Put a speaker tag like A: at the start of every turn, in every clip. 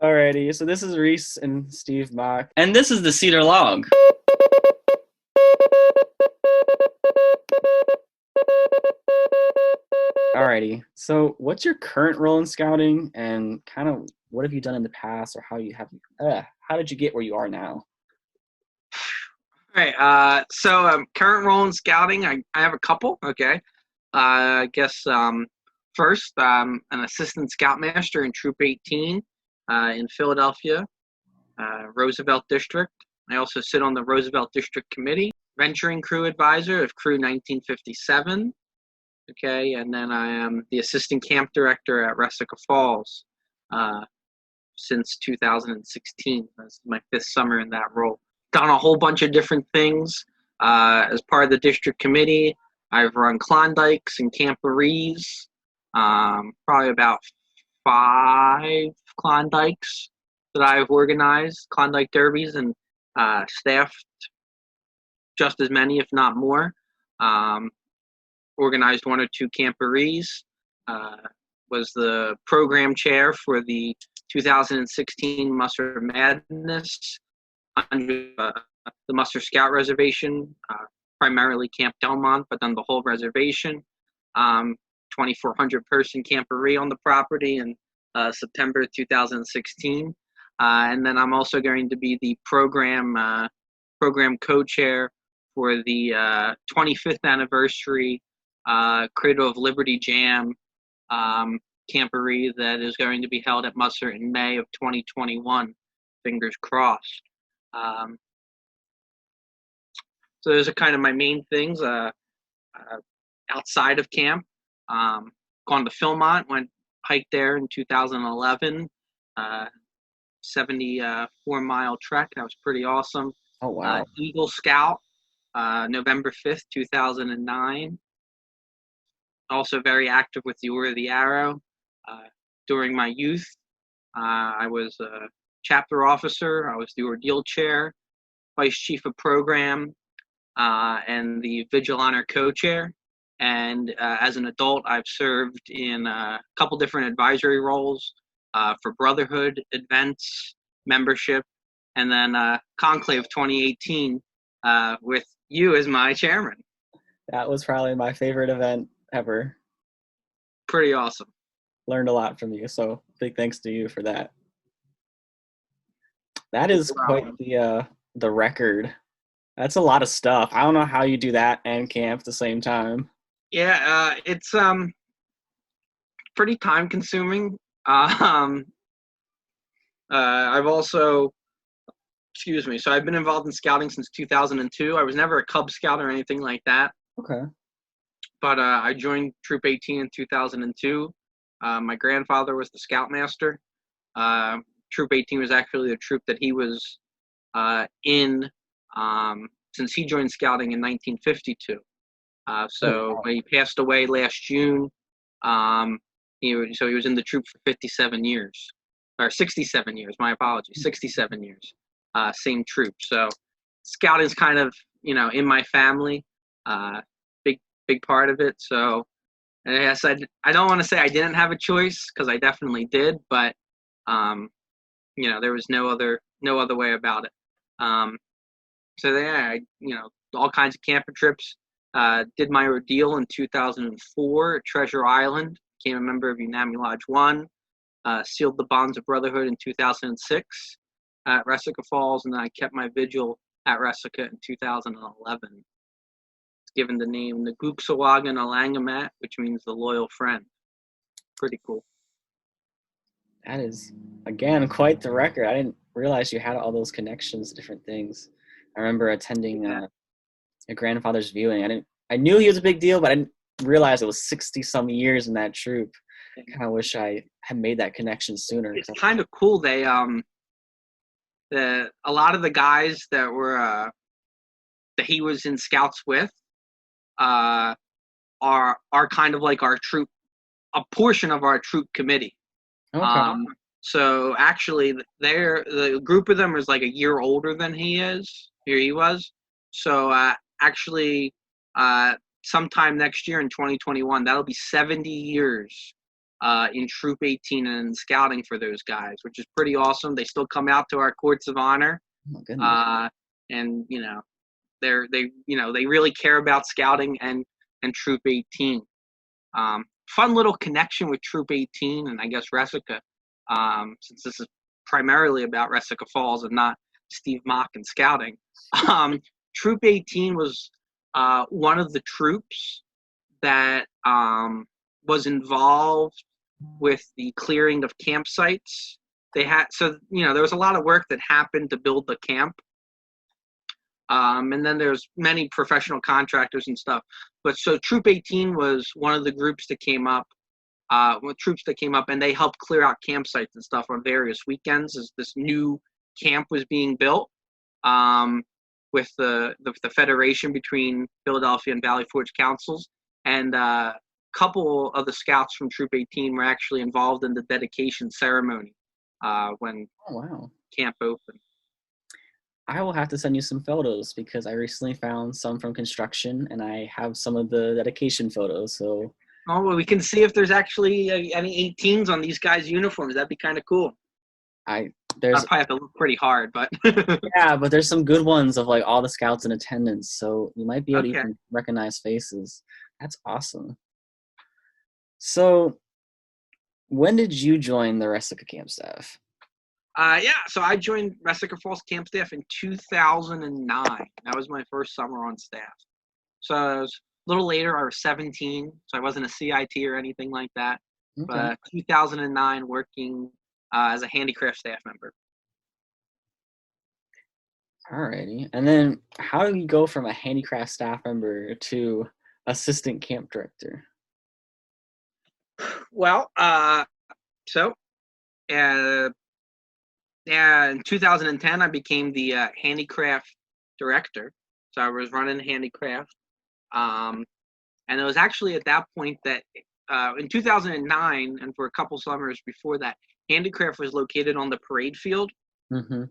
A: Alrighty, so this is Reese and Steve Mach. And this is the Cedar log. Alrighty, so what's your current role in scouting, and kind of what have you done in the past, or how did you get where you are now?
B: All right. Current role in scouting, I have a couple. Okay. I guess first, an assistant scoutmaster in Troop 18 in Philadelphia, Roosevelt District. I also sit on the Roosevelt District Committee, venturing crew advisor of Crew 1957. Okay. And then I am the assistant camp director at Resica Falls since 2016. That's my fifth summer in that role. Done a whole bunch of different things as part of the district committee. I've run Klondikes and camporees, probably about 5 Klondikes that I've organized, Klondike derbies, and staffed just as many, if not more. Organized 1 or 2 camporees, was the program chair for the 2016 Muster Madness under the Muster Scout Reservation, primarily Camp Delmont, but then the whole reservation. 2,400 person camporee on the property in September 2016. And then I'm also going to be the program co-chair for the 25th anniversary Cradle of Liberty Jam camporee that is going to be held at Muster in May of 2021. Fingers crossed. So those are kind of my main things outside of camp. Gone to Philmont, went hiked there in 2011, 74-mile trek. That was pretty awesome.
A: Oh, wow.
B: Eagle Scout, November 5th, 2009. Also very active with the Order of the Arrow. During my youth, I was a chapter officer. I was the ordeal chair, vice chief of program, and the vigil honor co-chair. And as an adult, I've served in a couple different advisory roles for Brotherhood events, membership, and then Conclave 2018 with you as my chairman.
A: That was probably my favorite event ever.
B: Pretty awesome.
A: Learned a lot from you, so big thanks to you for that. That is quite the record. That's a lot of stuff. I don't know how you do that and camp at the same time.
B: Yeah, it's pretty time consuming. I've also, so I've been involved in scouting since 2002. I was never a Cub Scout or anything like that.
A: Okay.
B: But I joined Troop 18 in 2002. My grandfather was the Scoutmaster. Troop 18 was actually the troop that he was in since he joined scouting in 1952. When he passed away last June, he was in the troop for 57 years, or 67 years, my apologies, 67 years, same troop. So scouting's kind of, in my family, big part of it. So yes, I don't want to say I didn't have a choice, because I definitely did, but there was no other way about it. All kinds of camper trips. Did my ordeal in 2004 at Treasure Island. Became a member of Unami Lodge 1. Sealed the bonds of brotherhood in 2006 at Resica Falls, and then I kept my vigil at Resica in 2011. It's given the name the Gugsawagan Alangamat, which means the loyal friend. Pretty cool.
A: That is, again, quite the record. I didn't realize you had all those connections to different things. I remember attending your grandfather's viewing. I knew he was a big deal, but I didn't realize it was 60-some years in that troop. I kind of wish I had made that connection sooner.
B: It's kind of cool. They a lot of the guys that were that he was in scouts with are kind of like our troop, a portion of our troop committee.
A: Okay.
B: So actually, the group of them is like a year older than he was. So sometime next year in 2021, that'll be 70 years in Troop 18 and scouting for those guys, which is pretty awesome. They still come out to our courts of honor,
A: Oh my goodness.
B: and they really care about scouting and Troop 18. Fun little connection with Troop 18 and I guess Resica, since this is primarily about Resica Falls and not Steve Mach and scouting. Troop 18 was one of the troops that was involved with the clearing of campsites. There was a lot of work that happened to build the camp. And then there's many professional contractors and stuff. But so Troop 18 was one of the groups that came up, and they helped clear out campsites and stuff on various weekends as this new camp was being built, with the federation between Philadelphia and Valley Forge councils. And a couple of the scouts from Troop 18 were actually involved in the dedication ceremony when camp opened.
A: I will have to send you some photos because I recently found some from construction and I have some of the dedication photos. So,
B: well, we can see if there's actually any 18s on these guys' uniforms. That'd be kind of cool. I'd probably have to look pretty hard, but
A: yeah, but there's some good ones of like all the scouts in attendance, so you might be able to even recognize faces. That's awesome. So, when did you join the Resica camp staff?
B: So I joined Resica Falls camp staff in 2009. That was my first summer on staff. So I was a little later. I was 17, so I wasn't a CIT or anything like that. Okay. But 2009, working as a handicraft staff member.
A: Alrighty. And then how do you go from a handicraft staff member to assistant camp director?
B: Well, in 2010, I became the handicraft director. So I was running handicraft. And it was actually at that point that in 2009, and for a couple summers before that, handicraft was located on the parade field.
A: Mm-hmm.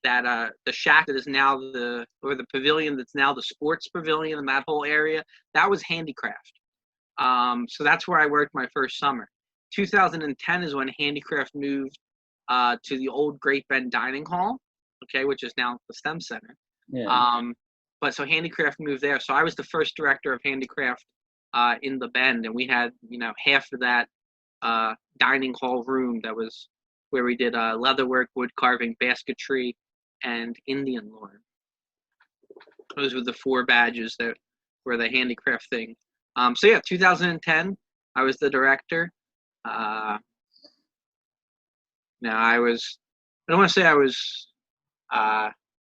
B: The shack that is now the pavilion that's now the sports pavilion, and that whole area, that was handicraft. So that's where I worked my first summer. 2010 is when handicraft moved to the old Great Bend Dining Hall, which is now the STEM Center.
A: Yeah.
B: But so handicraft moved there. So I was the first director of handicraft in the Bend, and we had half of that dining hall room that was where we did leatherwork, wood carving, basketry, and Indian lore. Those were the 4 badges that were the handicraft thing. 2010, I was the director. Now I don't want to say I was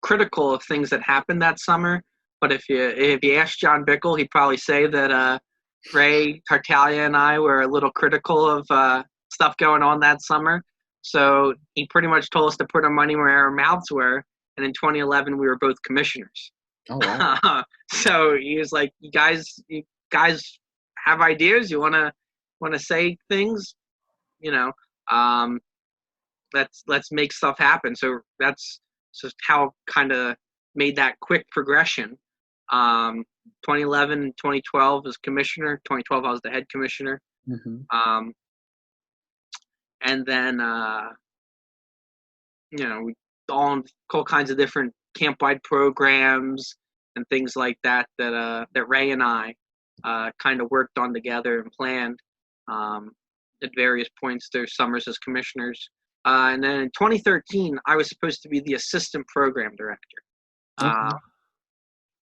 B: critical of things that happened that summer, but if you ask John Bickle, he'd probably say that Ray Tartaglia and I were a little critical of stuff going on that summer. So he pretty much told us to put our money where our mouths were, and in 2011 we were both commissioners.
A: Oh wow!
B: So he was like, "You guys have ideas? You wanna say things? Let's make stuff happen." So that's just how kind of made that quick progression. 2011, 2012 as commissioner. 2012 I was the head commissioner.
A: Mm-hmm.
B: And then we all kinds of different camp-wide programs and things like that Ray and I kind of worked on together and planned at various points their summers as commissioners. And then in 2013, I was supposed to be the assistant program director.
A: Okay.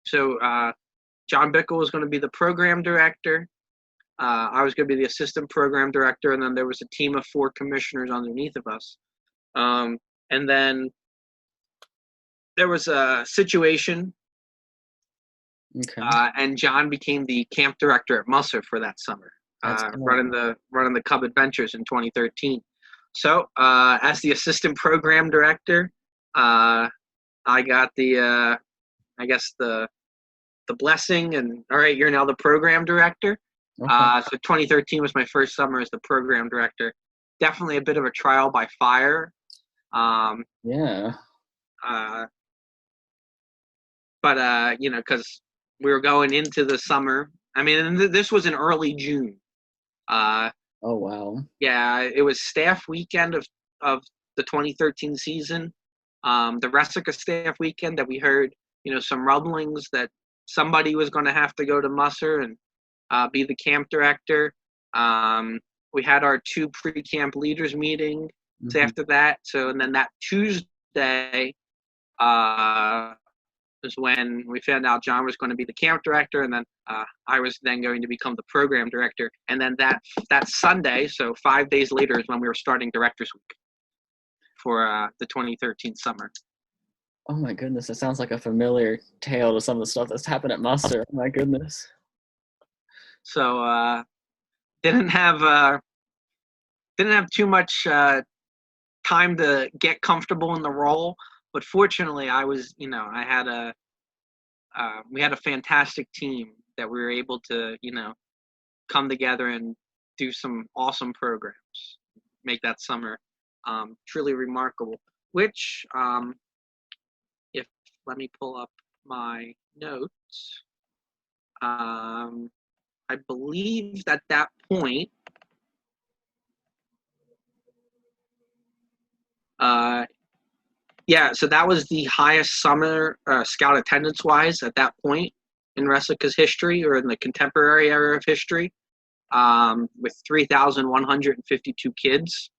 B: So John Bickle was going to be the program director. I was going to be the assistant program director, and then there was a team of 4 commissioners underneath of us. And then there was a situation, and John became the camp director at Musser for that summer, running the Cub Adventures in 2013. So as the assistant program director, I got the blessing, and all right, you're now the program director. Okay. So 2013 was my first summer as the program director. Definitely a bit of a trial by fire.
A: Yeah.
B: But because we were going into the summer. I mean, this was in early June.
A: Oh wow.
B: Yeah, it was staff weekend of the 2013 season. The Resica staff weekend that we heard, some rumblings that somebody was going to have to go to Musser and be the camp director. We had our 2 pre-camp leaders meetings
A: Hmm.
B: after that. So, and then that Tuesday uh, was when we found out John was going to be the camp director, and then I was then going to become the program director. And then that Sunday, so 5 days later, is when we were starting Directors Week for the 2013 summer.
A: Oh my goodness, it sounds like a familiar tale to some of the stuff that's happened at Muster. Oh my goodness.
B: So didn't have too much time to get comfortable in the role, but fortunately, I was I had we had a fantastic team that we were able to come together and do some awesome programs, make that summer truly remarkable. Which, if let me pull up my notes. I believe at that point, yeah, so that was the highest summer scout attendance wise at that point in Resica's history, or in the contemporary era of history, with 3,152 kids.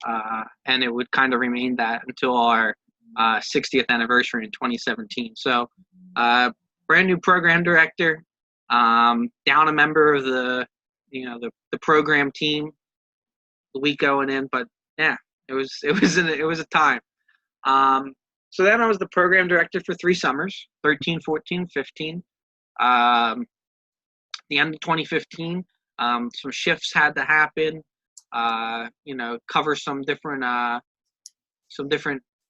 B: And it would kind of remain that until our 60th anniversary in 2017. So, brand new program director, down a member of the program team the week going in, but yeah, it was a time. So then I was the program director for 3 summers, 13, 14, 15. The end of 2015, some shifts had to happen, cover some different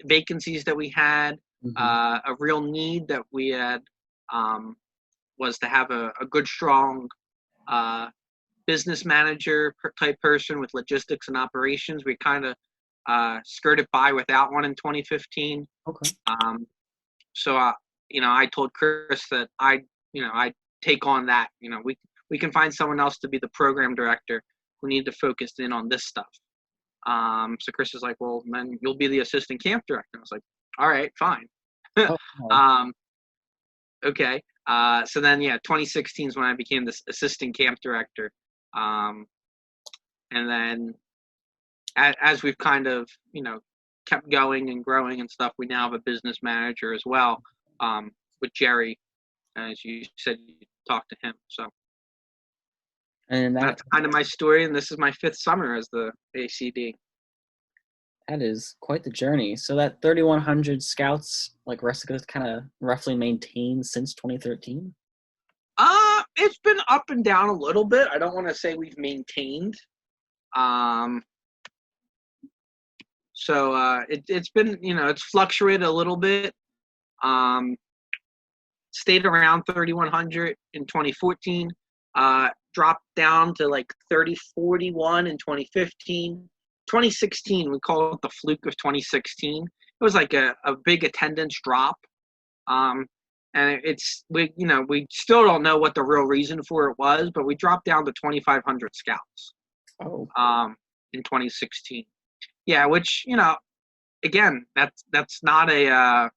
B: vacancies that we had.
A: Hmm.
B: A real need that we had was to have a good, strong business manager type person with logistics and operations. We kind of skirted by without one in 2015.
A: Okay.
B: So, I told Chris that I'd take on that. We can find someone else to be the program director. We need to focus in on this stuff. So Chris is like, well, then you'll be the assistant camp director. I was like, all right, fine.
A: Oh, wow.
B: um, okay. So then, yeah, 2016 is when I became the assistant camp director. And then as we've kind of, kept going and growing and stuff, we now have a business manager as well, with Jerry. As you said, you talked to him. So
A: And
B: that's kind of my story. And this is my 5th summer as the ACD.
A: that is quite the journey. So that 3,100 scouts, like Resica's kind of roughly maintained since 2013?
B: It's been up and down a little bit. I don't want to say we've maintained. So it's been, it's fluctuated a little bit. Stayed around 3,100 in 2014. Dropped down to like 3041 in 2015. 2016, we call it the fluke of 2016. It was like a big attendance drop. And we still don't know what the real reason for it was, but we dropped down to 2,500 scouts.
A: Oh.
B: In 2016. Yeah, which, again, that's not a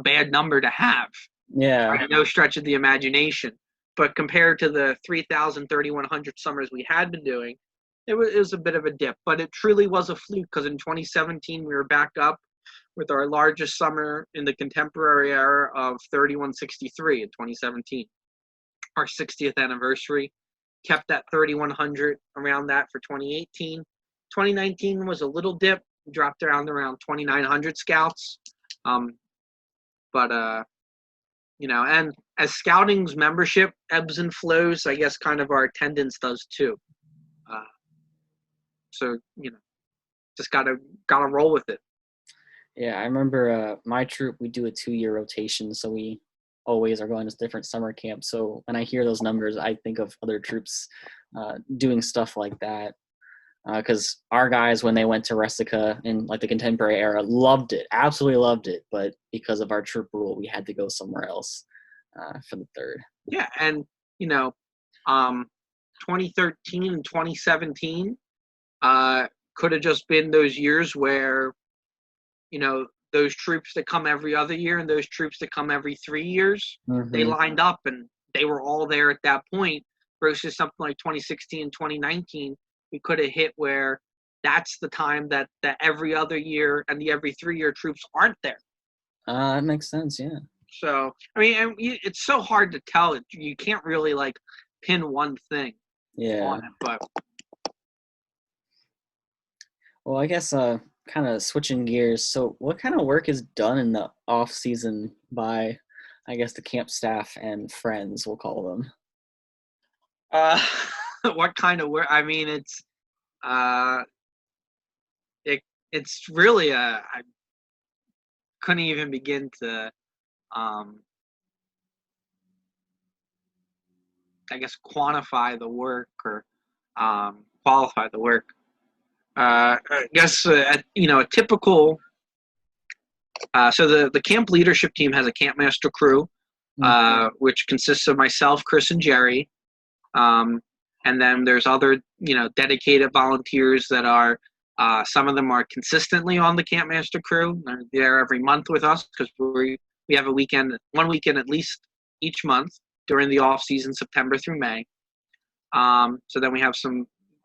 B: bad number to have.
A: Yeah.
B: By no stretch of the imagination. But compared to the 3,000, 3,100 summers we had been doing, it was a bit of a dip. But it truly was a fluke, because in 2017 we were back up with our largest summer in the contemporary era of 3,163 in 2017. Our 60th anniversary. Kept that 3,100 around that for 2018. 2019 was a little dip, dropped around 2,900 scouts. But and as scouting's membership ebbs and flows, I guess kind of our attendance does too. So just gotta roll with it.
A: Yeah, I remember my troop, we do a 2-year rotation, so we always are going to different summer camps. So when I hear those numbers, I think of other troops doing stuff like that. Because our guys, when they went to Resica in like the contemporary era, loved it, absolutely loved it. But because of our troop rule, we had to go somewhere else for the 3rd.
B: Yeah, and 2013 and 2017, Could have just been those years where, those troops that come every other year and those troops that come every 3 years, they
A: Mm-hmm.
B: lined up and they were all there at that point, versus something like 2016 and 2019. We could have hit where that's the time that every other year and the every 3 year troops aren't there.
A: That makes sense. Yeah.
B: So, I mean, it's so hard to tell. You can't really like pin one thing
A: Yeah.
B: on it, but
A: Well, I guess kind of switching gears. So, what kind of work is done in the off season by, I guess, the camp staff and friends, we'll call them?
B: uh, what kind of work? I mean, uh, it it's really I couldn't even begin to um, I guess quantify the work or qualify the work. I guess a typical. So the camp leadership team has a camp master crew,
A: Mm-hmm.
B: which consists of myself, Chris, and Jerry. Um, and then there's other, dedicated volunteers that are, some of them are consistently on the Camp Master crew. They're there every month with us because we have one weekend at least each month during the off season, September through May. So then we have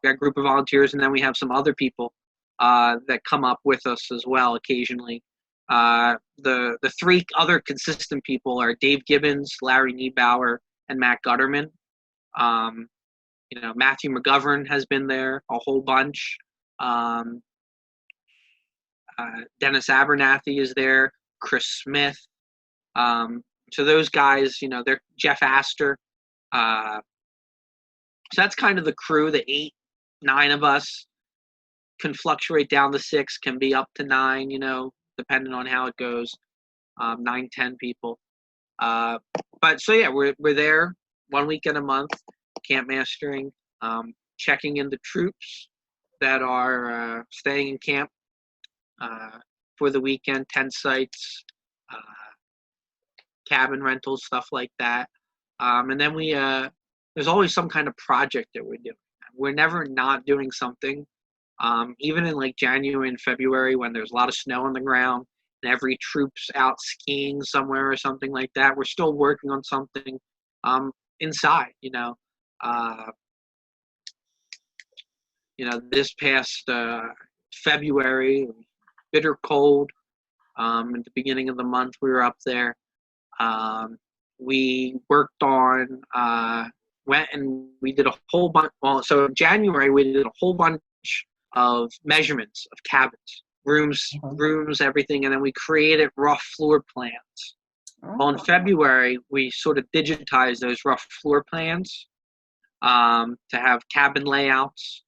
B: a group of volunteers, and then we have some other people that come up with us as well occasionally. The three other consistent people are Dave Gibbons, Larry Niebauer, and Matt Gutterman. Um, Matthew McGovern has been there a whole bunch. Um, Dennis Abernathy is there. Chris Smith. So those guys, they're Jeff Astor. So that's kind of the crew. The 8, 9 of us can fluctuate down to 6, can be up to 9. Depending on how it goes. 9, 10 people. But so yeah, we're there one weekend a month, camp mastering, checking in the troops that are staying in camp for the weekend, tent sites, uh, cabin rentals, stuff like that. And then there's always some kind of project that we're doing. We're never not doing something. Even in like January and February when there's a lot of snow on the ground and every troop's out skiing somewhere or something like that, we're still working on something inside. Uh, this past February, bitter cold. At the beginning of the month, we were up there. We worked on, went and we did a whole bunch. Well, so in January, we did a whole bunch of measurements of cabins, rooms, everything, and then we created rough floor plans. Well, in February, we sort of digitized those rough floor plans to have cabin layouts,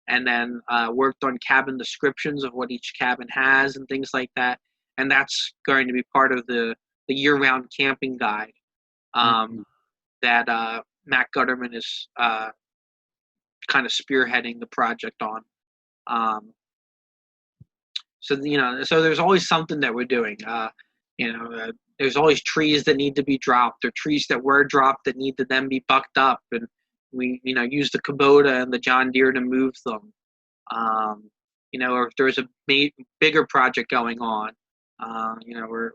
B: and then worked on cabin descriptions of what each cabin has and things like that. And that's going to be part of the year-round camping guide
A: Mm-hmm.
B: that Matt Gutterman is kind of spearheading the project on. So there's always something that we're doing. There's always trees that need to be dropped, or trees that were dropped that need to then be bucked up, and we use the Kubota and the John Deere to move them. Or if there's a bigger project going on,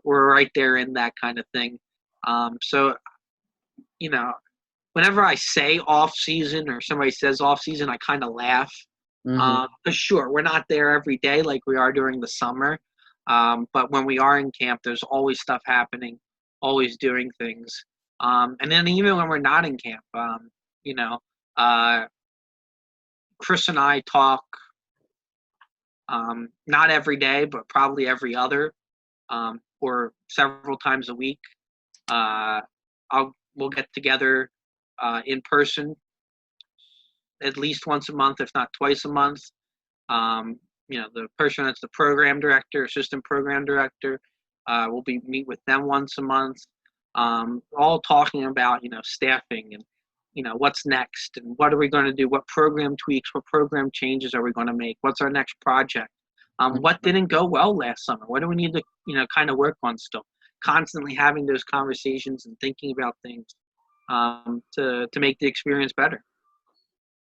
B: we're right there in that kind of thing. So whenever I say off season or somebody says off season, I kind of laugh.
A: Mm-hmm.
B: Sure, we're not there every day like we are during the summer. But when we are in camp, there's always stuff happening, always doing things. And then even when we're not in camp, Chris and I talk, not every day, but probably every other, or several times a week. We'll get together in person at least once a month, if not twice a month. The person that's the program director, assistant program director, will meet with them once a month, all talking about, staffing and, what's next and what are we going to do, what program tweaks, what program changes are we going to make, what's our next project, what didn't go well last summer, what do we need to, kind of work on still. Constantly having those conversations and thinking about things to make the experience better.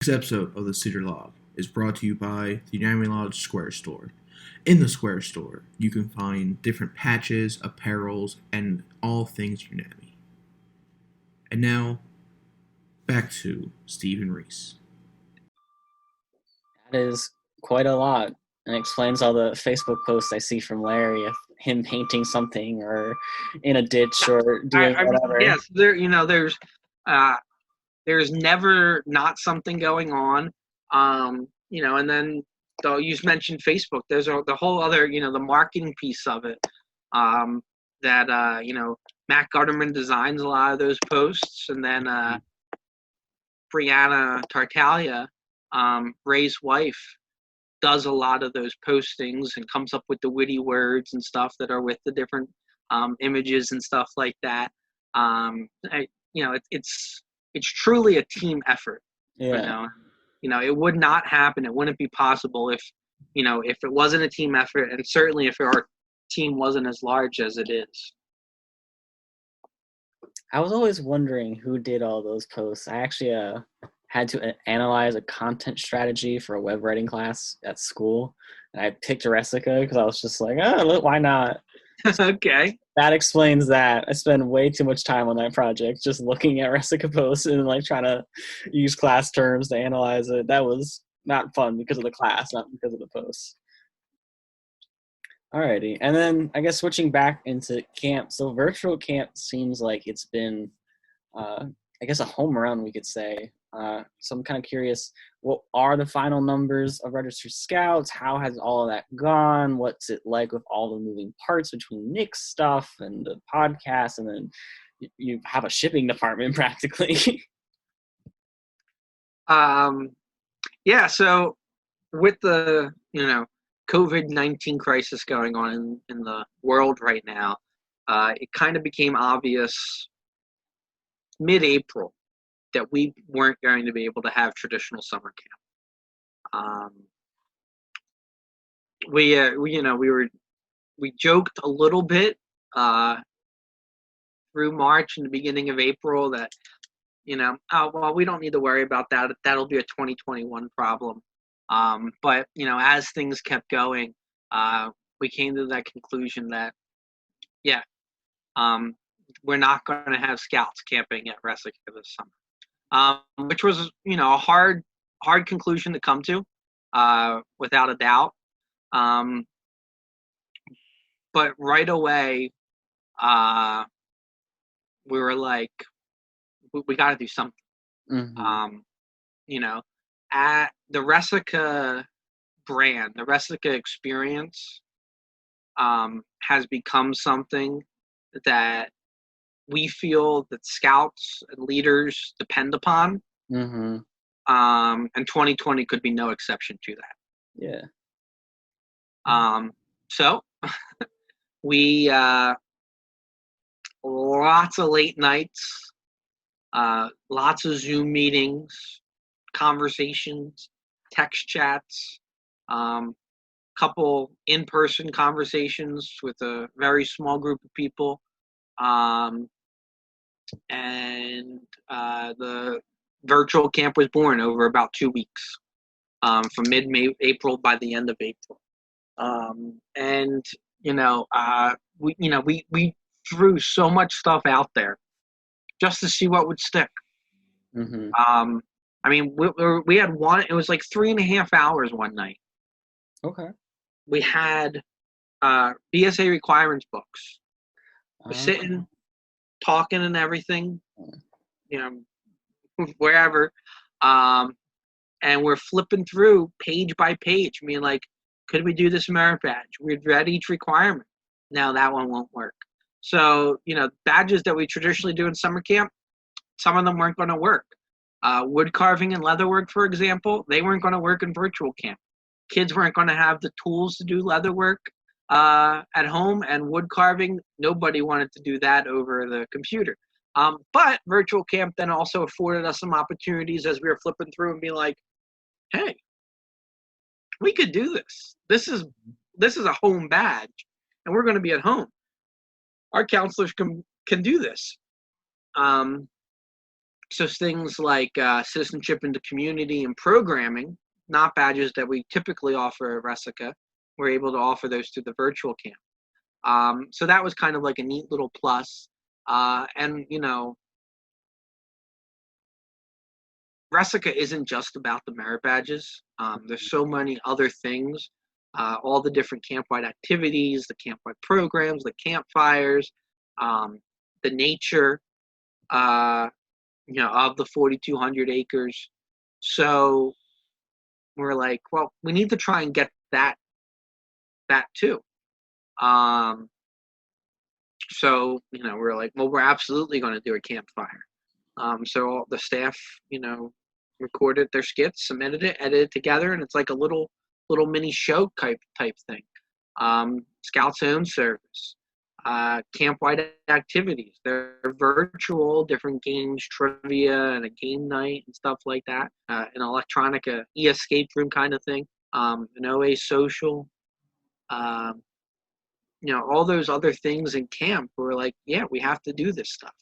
C: Next episode of the Cedar Log. is brought to you by the Unami Lodge Square Store. In the Square Store, you can find different patches, apparels, and all things Unami. And now, back to Steve and Reese.
A: That is quite a lot, and explains all the Facebook posts I see from Larry of him painting something or in a ditch or doing
B: I mean,
A: whatever.
B: yes, there's never not something going on. And then though you mentioned Facebook, there's the whole other, the marketing piece of it. That Matt Gutterman designs a lot of those posts, and then Brianna Tartaglia, Ray's wife, does a lot of those postings and comes up with the witty words and stuff that are with the different images and stuff like that. It's truly a team effort.
A: Yeah.
B: It would not happen. It wouldn't be possible if it wasn't a team effort, and certainly if our team wasn't as large as it is.
A: I was always wondering who did all those posts. I actually had to analyze a content strategy for a web writing class at school. And I picked Resica because I was just like, oh, look, why not?
B: Okay.
A: That explains that. I spend way too much time on that project just looking at Resica posts and like trying to use class terms to analyze it. That was not fun because of the class, not because of the posts. Alrighty, and then I guess switching back into camp. So virtual camp seems like it's been, I guess, a home run, we could say. So I'm kind of curious, what are the final numbers of registered scouts? How has all of that gone? What's it like with all the moving parts between Nick's stuff and the podcast, and then you have a shipping department practically?
B: Yeah. So with the COVID-19 crisis going on in the world right now, it kind of became obvious mid-April that we weren't going to be able to have traditional summer camp. We joked a little bit through March and the beginning of April that we don't need to worry about that. That'll be a 2021 problem. But as things kept going, we came to that conclusion that we're not going to have scouts camping at Resica this summer, which was a hard conclusion to come to, without a doubt. But right away, we were like, we got to do something.
A: Mm-hmm.
B: At the Resica brand, the Resica experience has become something that we feel that scouts and leaders depend upon.
A: Mm-hmm.
B: And 2020 could be no exception to that.
A: Yeah.
B: So we lots of late nights, lots of Zoom meetings, conversations, text chats, couple in-person conversations with a very small group of people, and the virtual camp was born over about 2 weeks, from mid-April by the end of April. And we threw so much stuff out there just to see what would stick.
A: Mm-hmm.
B: I mean, we had one. It was like 3.5 hours one night.
A: Okay.
B: We had BSA requirements books. We're sitting, talking, and everything. Wherever, and we're flipping through page by page. I mean, like, could we do this merit badge? We'd read each requirement. Now that one won't work. So, badges that we traditionally do in summer camp, some of them weren't going to work. Wood carving and leatherwork, for example, they weren't going to work in virtual camp. Kids weren't going to have the tools to do leatherwork at home, and wood carving, nobody wanted to do that over the computer. But virtual camp then also afforded us some opportunities as we were flipping through and be like, hey, we could do this. This is a home badge, and we're going to be at home. Our counselors can do this. So things like citizenship in the community and programming, not badges that we typically offer at Resica. We're able to offer those through the virtual camp. So that was kind of like a neat little plus. And, you know, Resica isn't just about the merit badges. There's so many other things, all the different camp-wide activities, the camp-wide programs, the campfires, the nature, you know, of the 4,200 acres. So we're like, well, we need to try and get that too. So, you know, we're like, well, we're absolutely going to do a campfire. So all the staff, you know, recorded their skits, submitted it, edited together, and it's like a little mini show type thing. Scouts own service, camp-wide activities. They're virtual, different games, trivia, and a game night and stuff like that. An electronic e-escape room kind of thing. An OA social. You know, all those other things in camp. We're like, yeah, we have to do this stuff.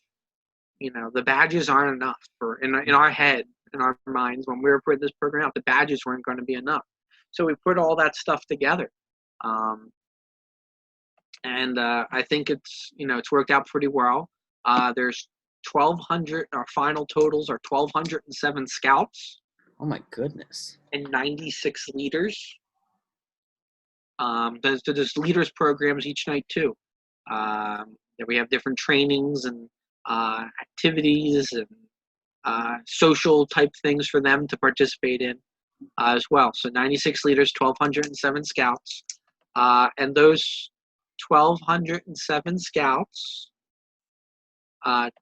B: You know, the badges aren't enough in our head, in our minds, when we were putting this program out, the badges weren't going to be enough. So we put all that stuff together. And I think it's, you know, it's worked out pretty well. There's 1,200, our final totals are 1,207 scouts.
A: Oh my goodness.
B: And 96 leaders. There's leaders programs each night too. We have different trainings and activities and social type things for them to participate in as well. So 96 leaders, 1,207 scouts. And those 1,207 scouts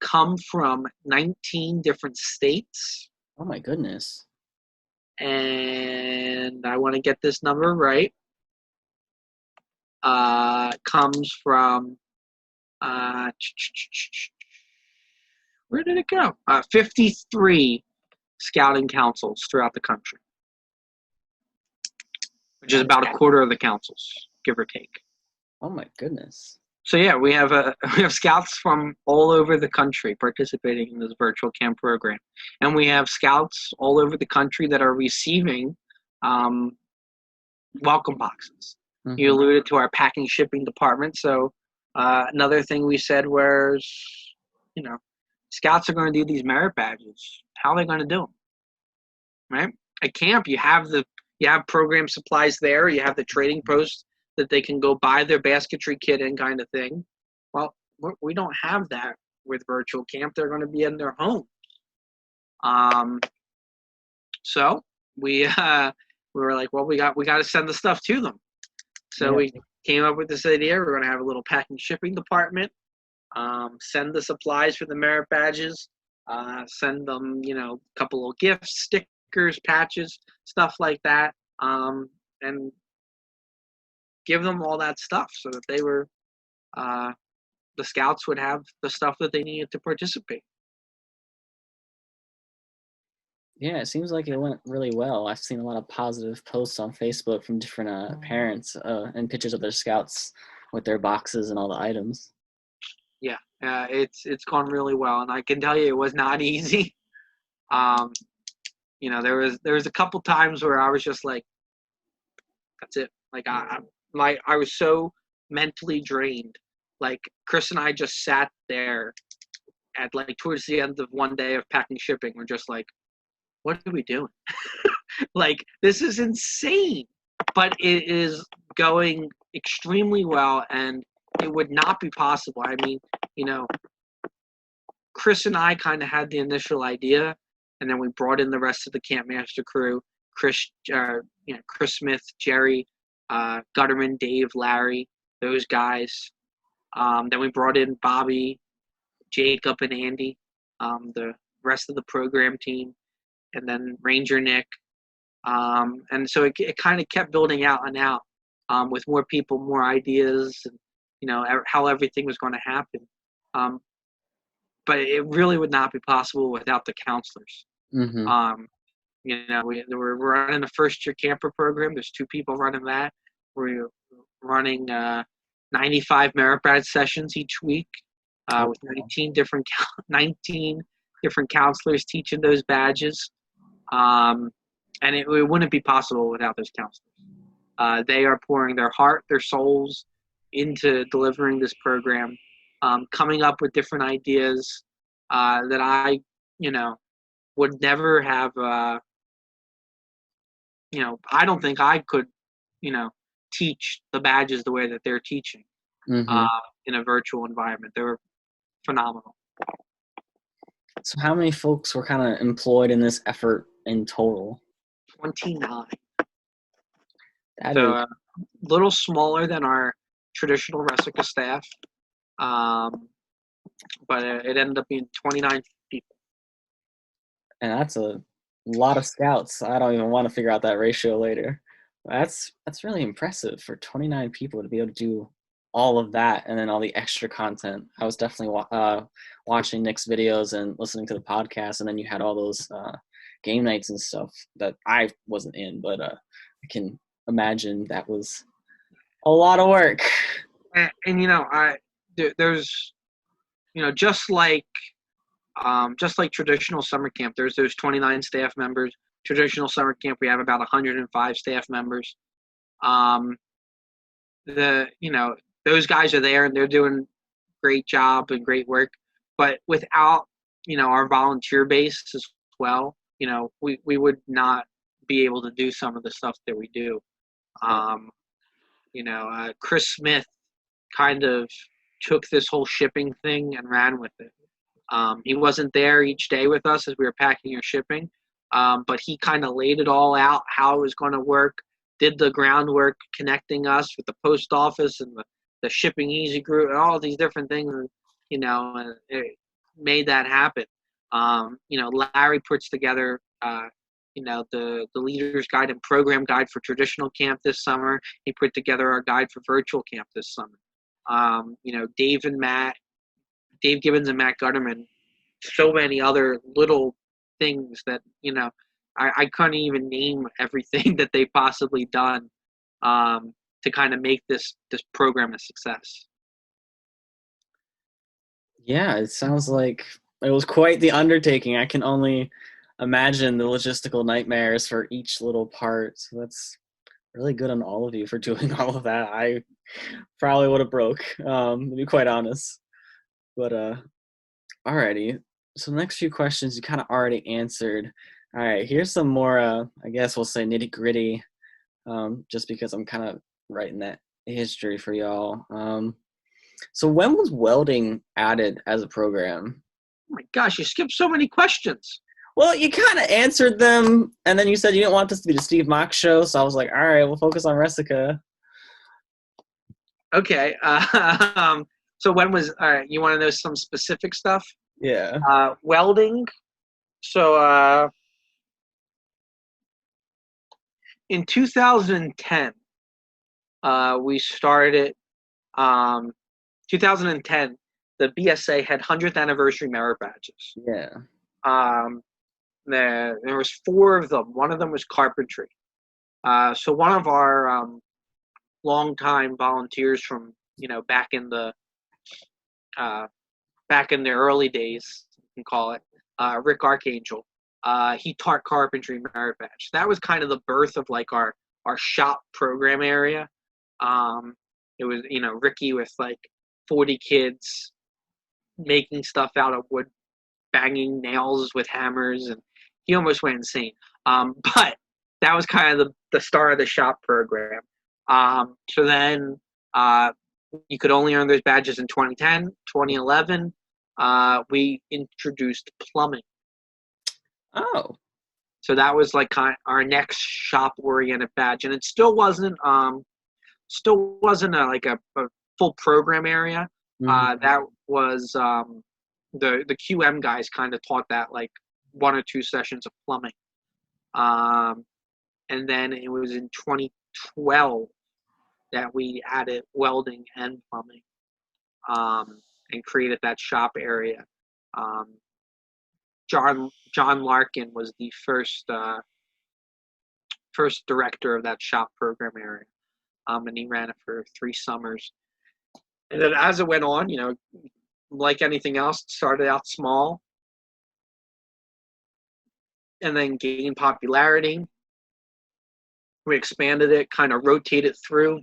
B: come from 19 different states.
A: Oh my goodness.
B: And I want to get this number right. Comes from where did it go? 53 scouting councils throughout the country, which is about a quarter of the councils, give or take.
A: Oh my goodness.
B: So yeah, we have scouts from all over the country participating in this virtual camp program, and we have scouts all over the country that are receiving welcome boxes. Mm-hmm. You alluded to our packing shipping department. So another thing we said was, you know, scouts are going to do these merit badges. How are they going to do them? Right? At camp, you have program supplies there. You have the trading post that they can go buy their basketry kit in, kind of thing. Well, we don't have that with virtual camp. They're going to be in their homes. So we were like, well, we got to send the stuff to them. So we came up with this idea. We're going to have a little packing shipping department. Send the supplies for the merit badges. Send them, you know, a couple of gifts, stickers, patches, stuff like that. And give them all that stuff so that they were, the scouts would have the stuff that they needed to participate.
A: Yeah, it seems like it went really well. I've seen a lot of positive posts on Facebook from different parents and pictures of their scouts with their boxes and all the items.
B: Yeah, it's gone really well, and I can tell you it was not easy. You know, there was a couple times where I was just like, that's it. Like I was so mentally drained. Like Chris and I just sat there at like towards the end of one day of packing shipping. We're just like, what are we doing? Like, this is insane, but it is going extremely well, and it would not be possible. I mean, you know, Chris and I kind of had the initial idea, and then we brought in the rest of the Camp Master crew, Chris Smith, Jerry, Gutterman, Dave, Larry, those guys. Then we brought in Bobby, Jacob, and Andy, the rest of the program team, and then Ranger Nick. And so it kind of kept building out and out with more people, more ideas, and, you know, how everything was going to happen. But it really would not be possible without the counselors. Mm-hmm. You know, we're running the first-year camper program. There's 2 people running that. We're running 95 merit badge sessions each week with 19 different counselors teaching those badges. and it wouldn't be possible without those counselors. They are pouring their heart, their souls into delivering this program, coming up with different ideas that I, would never have. I don't think I could, teach the badges the way that they're teaching
A: Mm-hmm.
B: in a virtual environment. They were phenomenal.
A: So how many folks were kind of employed in this effort in total?
B: 29.
A: That
B: So
A: is,
B: a little smaller than our traditional Resica staff, but it ended up being 29 people.
A: and that's a lot of scouts. I don't even want to figure out that ratio later. That's really impressive for 29 people to be able to do all of that and then all the extra content. I was definitely watching Nick's videos and listening to the podcast, and then you had all those game nights and stuff that I wasn't in, but I can imagine that was a lot of work.
B: And there's, just like traditional summer camp, there's those 29 staff members. Traditional summer camp, we have about 105 staff members. Those guys are there and they're doing great job and great work. But without, our volunteer base as well, we would not be able to do some of the stuff that we do. Chris Smith kind of took this whole shipping thing and ran with it. He wasn't there each day with us as we were packing or shipping, but he kind of laid it all out, how it was going to work, did the groundwork connecting us with the post office and the Shipping Easy group and all these different things, and it made that happen. Larry puts together, the Leader's Guide and Program Guide for traditional camp this summer. He put together our guide for virtual camp this summer. Dave Gibbons and Matt Gutterman, so many other little things that, I couldn't even name everything that they've possibly done to kind of make this program a success.
A: Yeah, it sounds like it was quite the undertaking. I can only imagine the logistical nightmares for each little part. So that's really good on all of you for doing all of that. I probably would have broke, to be quite honest. But alrighty. So the next few questions you kind of already answered. All right, here's some more. I guess we'll say nitty gritty, just because I'm kind of writing that history for y'all. So when was welding added as a program?
B: Oh my gosh, you skipped so many questions.
A: Well, you kind of answered them, and then you said you didn't want this to be the Steve Mach show, so I was like, all right, we'll focus on Resica.
B: Okay. So when was, all right, you want to know some specific stuff?
A: Yeah.
B: Welding. So in 2010, we started, 2010, the BSA had 100th anniversary merit badges.
A: Yeah.
B: There was 4 of them. One of them was carpentry. So one of our longtime volunteers from, back in the early days, you can call it, Rick Archangel, he taught carpentry merit badge. That was kind of the birth of like our shop program area. It was, Ricky with like 40 kids making stuff out of wood, banging nails with hammers, and he almost went insane. But that was kind of the start of the shop program. So then you could only earn those badges in 2010, 2011. We introduced plumbing.
A: Oh.
B: So that was like our next shop-oriented badge, and it still wasn't a full program area.
A: Mm-hmm.
B: That was the QM guys kind of taught that like 1 or 2 sessions of plumbing. And then it was in 2012 that we added welding and plumbing, and created that shop area. John Larkin was the first director of that shop program area, and he ran it for 3 summers. And then as it went on, like anything else, it started out small and then gained popularity. We expanded it, kind of rotated through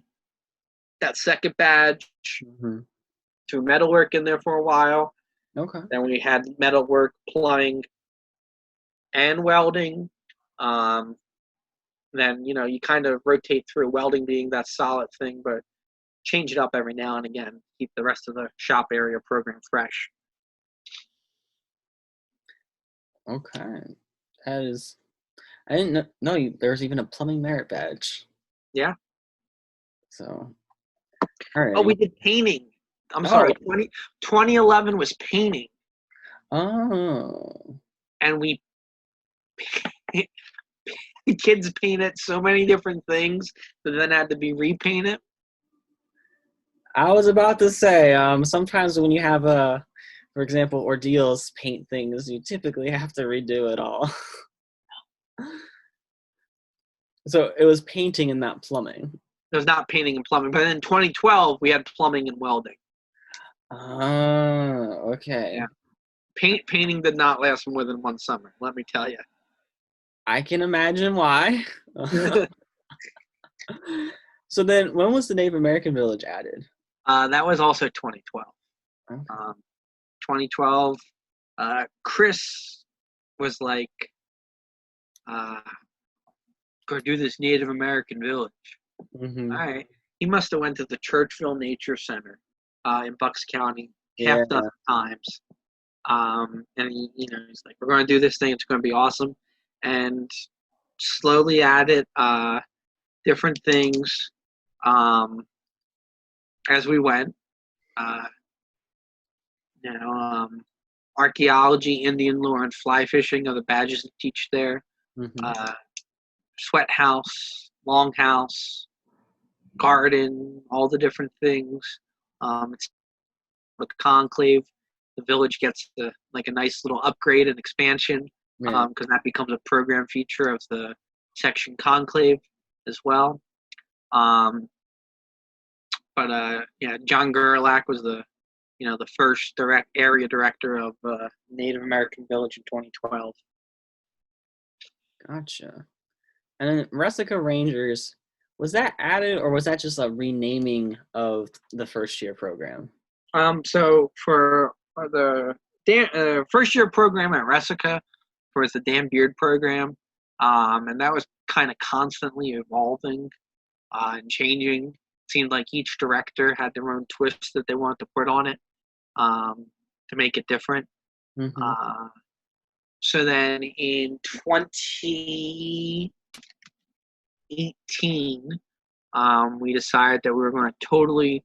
B: that second badge,
A: Mm-hmm.
B: threw metalwork in there for a while.
A: Okay.
B: Then we had metalwork, plumbing, and welding. Then, you kind of rotate through welding being that solid thing, but change it up every now and again. Keep the rest of the shop area program fresh.
A: Okay. That is. I didn't know there was even a plumbing merit badge.
B: Yeah.
A: So. All right.
B: Oh, we did painting. I'm
A: Oh.
B: sorry. 2011 was painting.
A: Oh.
B: And we kids painted so many different things that then had to be repainted.
A: I was about to say, sometimes when you have for example, ordeals paint things, you typically have to redo it all. So it was painting and not plumbing.
B: It was not painting and plumbing, but in 2012 we had plumbing and welding.
A: Oh, okay.
B: Yeah. Painting did not last more than one summer, let me tell you.
A: I can imagine why. So then, when was the Native American Village added?
B: That was also 2012.
A: Okay.
B: 2012, Chris was like, go do this Native American Village.
A: Mm-hmm.
B: All right. He must have went to the Churchville Nature Center in Bucks County half
A: Yeah.
B: dozen times. And he's like, we're going to do this thing. It's going to be awesome. And slowly added different things as we went. Archaeology, Indian lore, and fly fishing are the badges to teach there.
A: Mm-hmm.
B: Sweat house, longhouse, garden, all the different things. It's the conclave. The village gets a nice little upgrade and expansion because that becomes a program feature of the section conclave as well. John Gerlach was the first area director of Native American Village in 2012.
A: Gotcha. And then Resica Rangers, was that added or was that just a renaming of the first year program?
B: So for the first year program at Resica was the Dan Beard program, and that was kind of constantly evolving and changing. It seemed like each director had their own twist that they wanted to put on it to make it different.
A: Mm-hmm.
B: So then in 2018, we decided that we were going to totally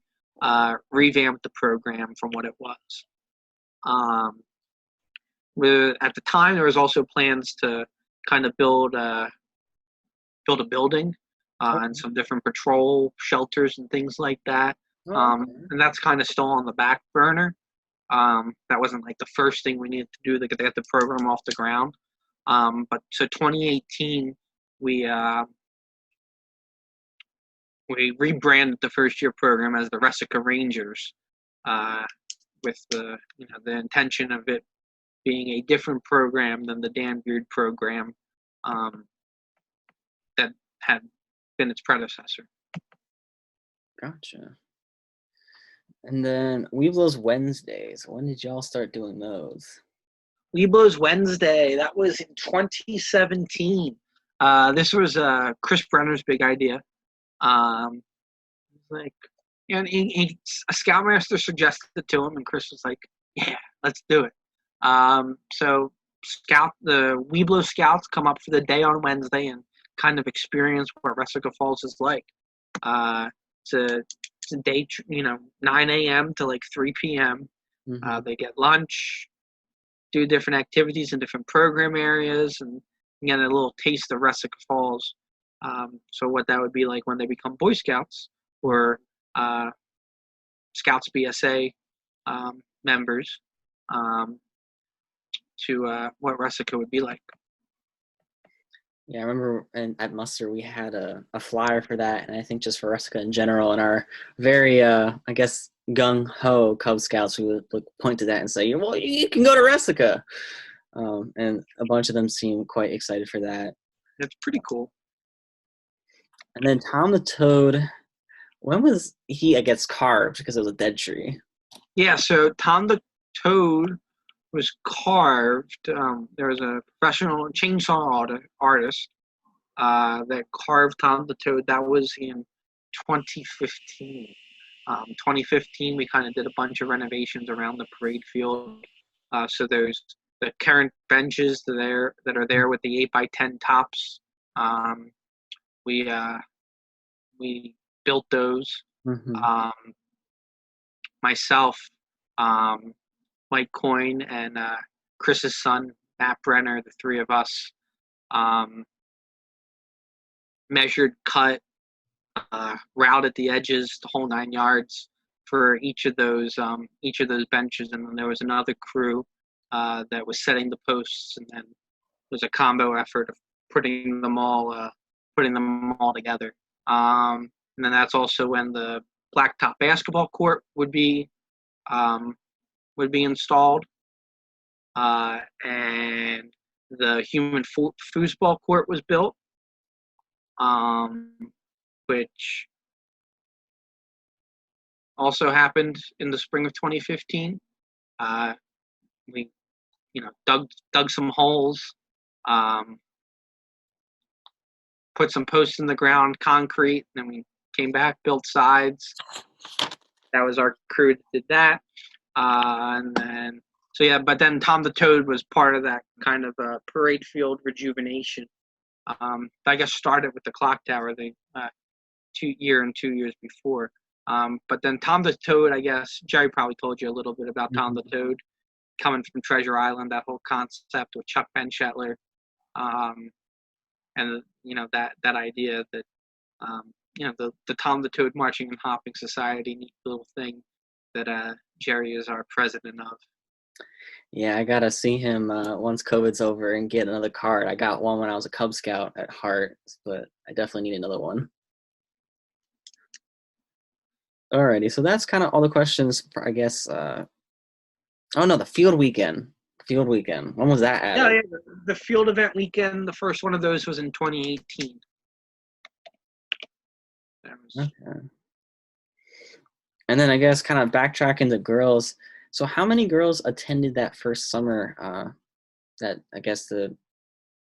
B: revamp the program from what it was. At the time, there was also plans to kind of build a building and some different patrol shelters and things like that. And that's kind of still on the back burner. That wasn't the first thing we needed to do to get the program off the ground. But so 2018, we rebranded the first year program as the Resica Rangers, with the intention of it being a different program than the Dan Beard program that had been its predecessor.
A: Gotcha. And then Weeblo's Wednesdays. When did y'all start doing those?
B: Weeblo's Wednesday. That was in 2017. This was Chris Brenner's big idea. A Scoutmaster suggested it to him, and Chris was like, "Yeah, let's do it." So the Weeblo Scouts come up for the day on Wednesday and kind of experience what Resica Falls is like. It's a day, 9 a.m. to 3 p.m.
A: Mm-hmm.
B: They get lunch, do different activities in different program areas, and get a little taste of Resica Falls. So what that would be like when they become Boy Scouts or Scouts BSA members, to what Resica would be like.
A: Yeah, I remember at Muster we had a flyer for that, and I think just for Resica in general, and our very, gung-ho Cub Scouts, we would point to that and say, well, you can go to Resica. And a bunch of them seemed quite excited for that.
B: It's pretty cool.
A: And then Tom the Toad, when was he, I guess, carved because it was a dead tree?
B: Yeah, so Tom the Toad was carved. There was a professional chainsaw artist that carved Tom the Toad. That was in 2015. 2015, we kind of did a bunch of renovations around the parade field. So there's the current benches that are there with the 8x10 tops. We built those.
A: Mm-hmm.
B: Myself, Mike Coyne, and Chris's son, Matt Brenner, the three of us, measured, cut, routed the edges, the whole 9 yards for each of those benches, and then there was another crew that was setting the posts, and then it was a combo effort of putting them all together. And then that's also when the blacktop basketball court would be installed, and the human foosball court was built, which also happened in the spring of 2015. We, dug some holes, put some posts in the ground, concrete, and then we came back, built sides. That was our crew that did that. But then Tom the Toad was part of that kind of parade field rejuvenation. I guess started with the clock tower thing 2 years before. But then Tom the Toad, I guess, Jerry probably told you a little bit about Tom the Toad coming from Treasure Island, that whole concept with Chuck Benchetler, and that idea that the Tom the Toad Marching and Hopping Society, neat little thing that Jerry is our president of.
A: Yeah, I gotta see him once COVID's over and get another card. I got one when I was a Cub Scout at Hart, but I definitely need another one. Alrighty, so that's kind of all the questions for, I guess. The field weekend. Field weekend. When was that added?
B: Yeah, the field event weekend. The first one of those was in 2018.
A: Okay. And then I guess kind of backtracking to girls. So how many girls attended that first summer that I guess the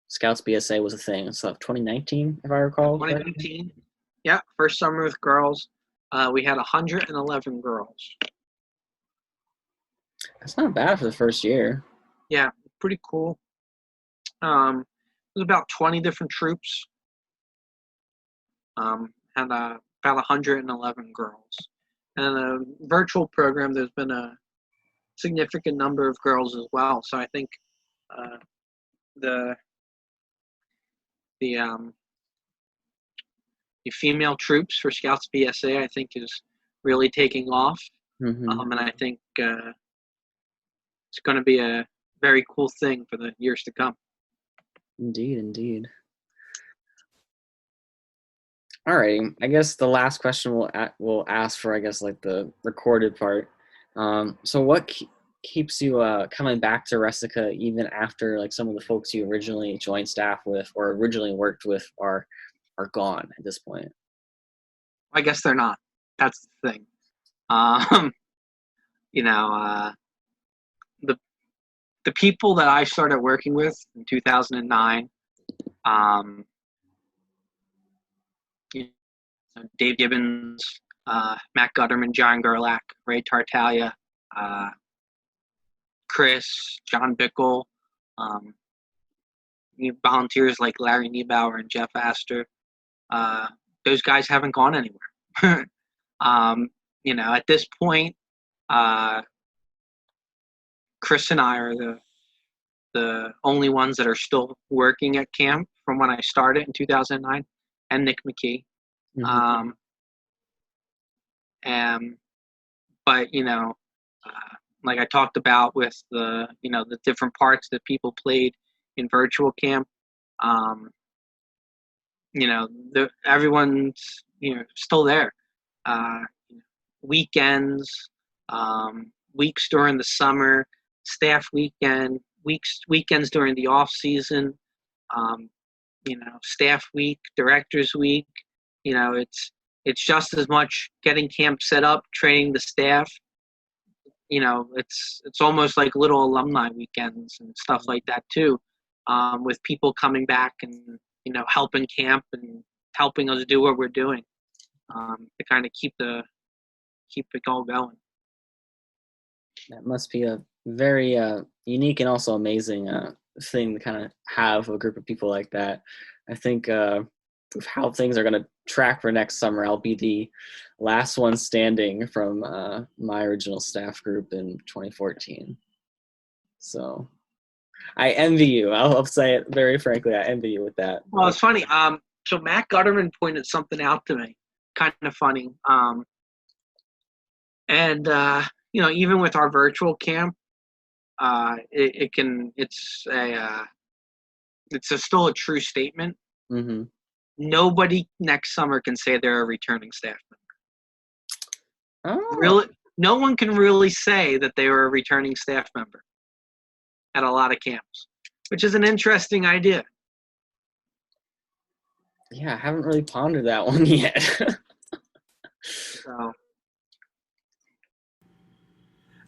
A: Scouts BSA was a thing? So 2019, if I recall.
B: 2019. Right? Yeah, first summer with girls. We had 111 girls.
A: That's not bad for the first year.
B: Yeah, pretty cool. It was about 20 different troops. Had about 111 girls. And a virtual program, there's been a significant number of girls as well. So I think the female troops for Scouts BSA, I think, is really taking off.
A: Mm-hmm.
B: And I think it's going to be a very cool thing for the years to come.
A: Indeed. All right. I guess the last question we'll ask for, I guess, like the recorded part. So what keeps you coming back to Resica even after like some of the folks you originally joined staff with or originally worked with are gone at this point?
B: I guess they're not. That's the thing. The people that I started working with in 2009, Dave Gibbons, Matt Gutterman, John Gerlach, Ray Tartaglia, Chris, John Bickle, volunteers like Larry Niebauer and Jeff Astor. Those guys haven't gone anywhere. At this point, Chris and I are the only ones that are still working at camp from when I started in 2009, and Nick McKee.
A: Mm-hmm.
B: But like I talked about with the different parts that people played in virtual camp, everyone's still there. Weekends, weeks during the summer, staff weekends during the off season, staff week, directors week, It's just as much getting camp set up, training the staff. It's almost like little alumni weekends and stuff like that too, with people coming back and helping camp and helping us do what we're doing, to kind of keep it all going.
A: That must be a very unique and also amazing thing to kind of have a group of people like that. I think with how things are going to track for next summer, I'll be the last one standing from my original staff group in 2014. So I envy you. I'll say it very frankly. I envy you with that.
B: Well, it's funny. So Matt Gutterman pointed something out to me, kind of funny. And even with our virtual camp, it's still a true statement.
A: Mm-hmm.
B: Nobody next summer can say they're a returning staff member.
A: Oh.
B: Really, no one can really say that they were a returning staff member at a lot of camps, which is an interesting idea.
A: Yeah, I haven't really pondered that one yet.
B: So.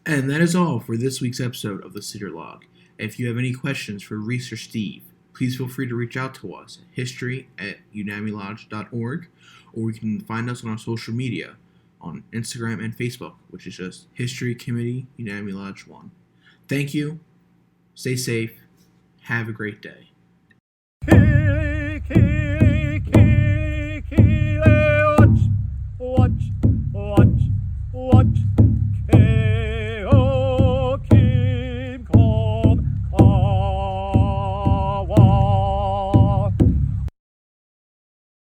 C: And that is all for this week's episode of the Cedar Log. If you have any questions for Reese or Steve, please feel free to reach out to us at history@unamilodge.org, or you can find us on our social media on Instagram and Facebook, which is just History Committee Unami Lodge 1. Thank you. Stay safe. Have a great day.